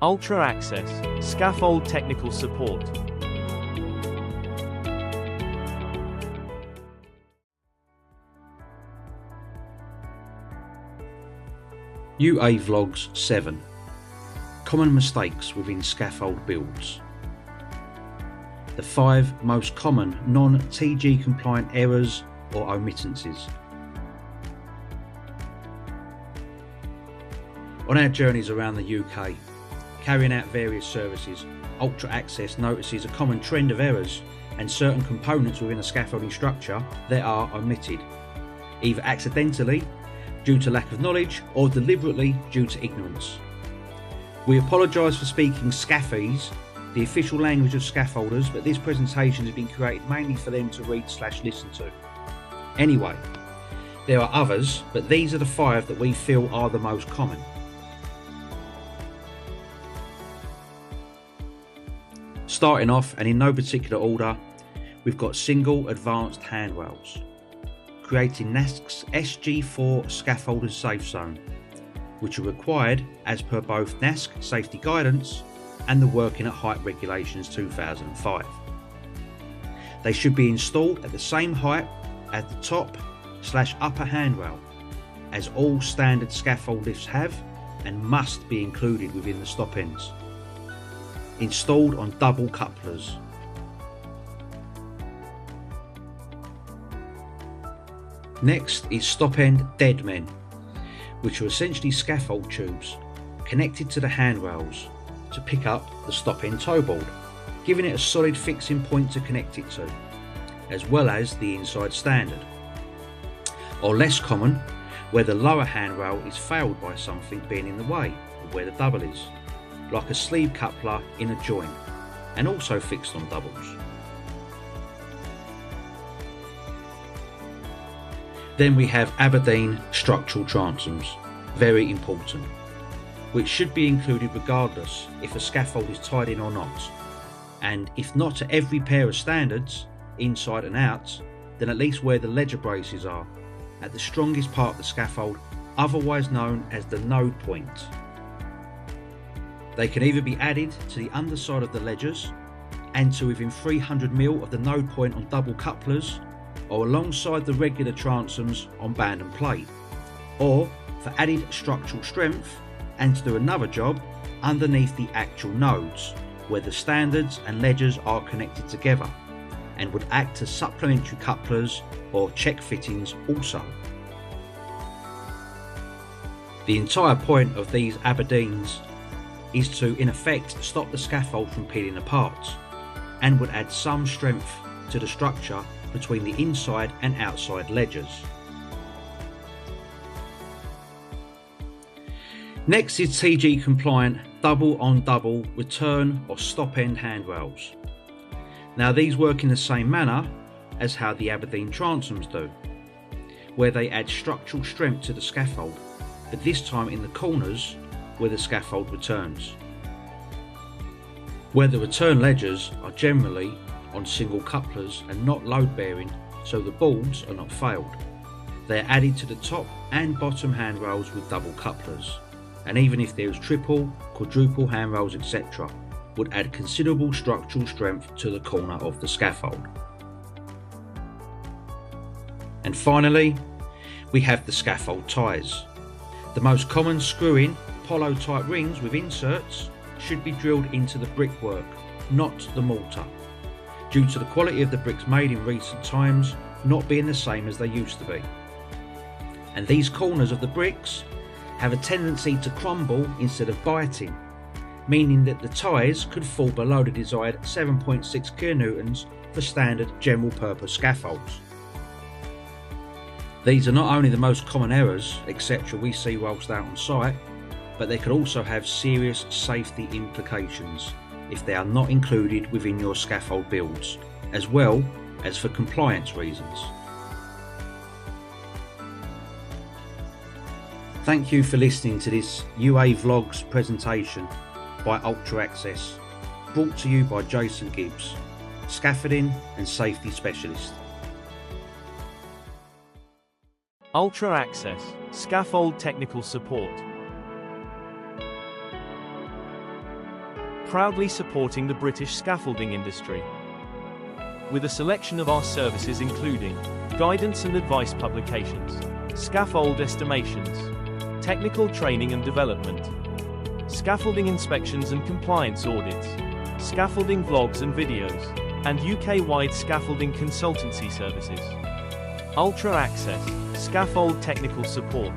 Ultra Access, Scaffold Technical Support. UAVLOGZ 7. Common mistakes within scaffold builds. The 5 most common non-TG compliant errors or omittances. On our journeys around the UK, carrying out various services, Ultra Access notices a common trend of errors and certain components within a scaffolding structure that are omitted, either accidentally, due to lack of knowledge, or deliberately due to ignorance. We apologise for speaking scaffese, the official language of scaffolders, but this presentation has been created mainly for them to read/listen to. Anyway, there are others, but these are the 5 that we feel are the most common. Starting off, and in no particular order, we've got single advanced handrails, creating NASC's SG4 scaffolders safe zone, which are required as per both NASC safety guidance and the Working at Height Regulations 2005. They should be installed at the same height as the top/upper handrail, as all standard scaffold lifts have, and must be included within the stop ends. Installed on double couplers. Next is stop end dead men, which are essentially scaffold tubes connected to the handrails to pick up the stop end toe board, giving it a solid fixing point to connect it to, as well as the inside standard. Or less common, where the lower handrail is failed by something being in the way of where the double is, like a sleeve coupler in a joint, and also fixed on doubles. Then we have Aberdeen structural transoms, very important, which should be included regardless if a scaffold is tied in or not, and if not to every pair of standards, inside and out, then at least where the ledger braces are, at the strongest part of the scaffold, otherwise known as the node point. They can either be added to the underside of the ledgers and to within 300mm of the node point on double couplers, or alongside the regular transoms on band and plate, or for added structural strength and to do another job underneath the actual nodes where the standards and ledgers are connected together, and would act as supplementary couplers or check fittings also. The entire point of these Aberdeens is to in effect stop the scaffold from peeling apart, and would add some strength to the structure between the inside and outside ledgers. Next is TG compliant double on double return or stop end handrails. Now these work in the same manner as how the Aberdeen transoms do, where they add structural strength to the scaffold, but this time in the corners where the scaffold returns, where the return ledgers are generally on single couplers and not load bearing, so the boards are not failed. They are added to the top and bottom handrails with double couplers, and even if there is triple, quadruple handrails etc., would add considerable structural strength to the corner of the scaffold. And finally, we have the scaffold ties. The most common screw-in Polo type rings with inserts should be drilled into the brickwork, not the mortar, due to the quality of the bricks made in recent times not being the same as they used to be. And these corners of the bricks have a tendency to crumble instead of biting, meaning that the ties could fall below the desired 7.6 kilonewtons for standard general purpose scaffolds. These are not only the most common errors etc. we see whilst out on site, but they could also have serious safety implications if they are not included within your scaffold builds, as well as for compliance reasons. Thank you for listening to this UAVLOGZ presentation by Ultra Access, brought to you by Jason Gibbs, scaffolding and safety specialist. Ultra Access, Scaffold Technical Support. proudly supporting the British scaffolding industry. With a selection of our services including guidance and advice publications, scaffold estimations, technical training and development, scaffolding inspections and compliance audits, scaffolding vlogs and videos, and UK-wide scaffolding consultancy services. Ultra Access, Scaffold Technical Support.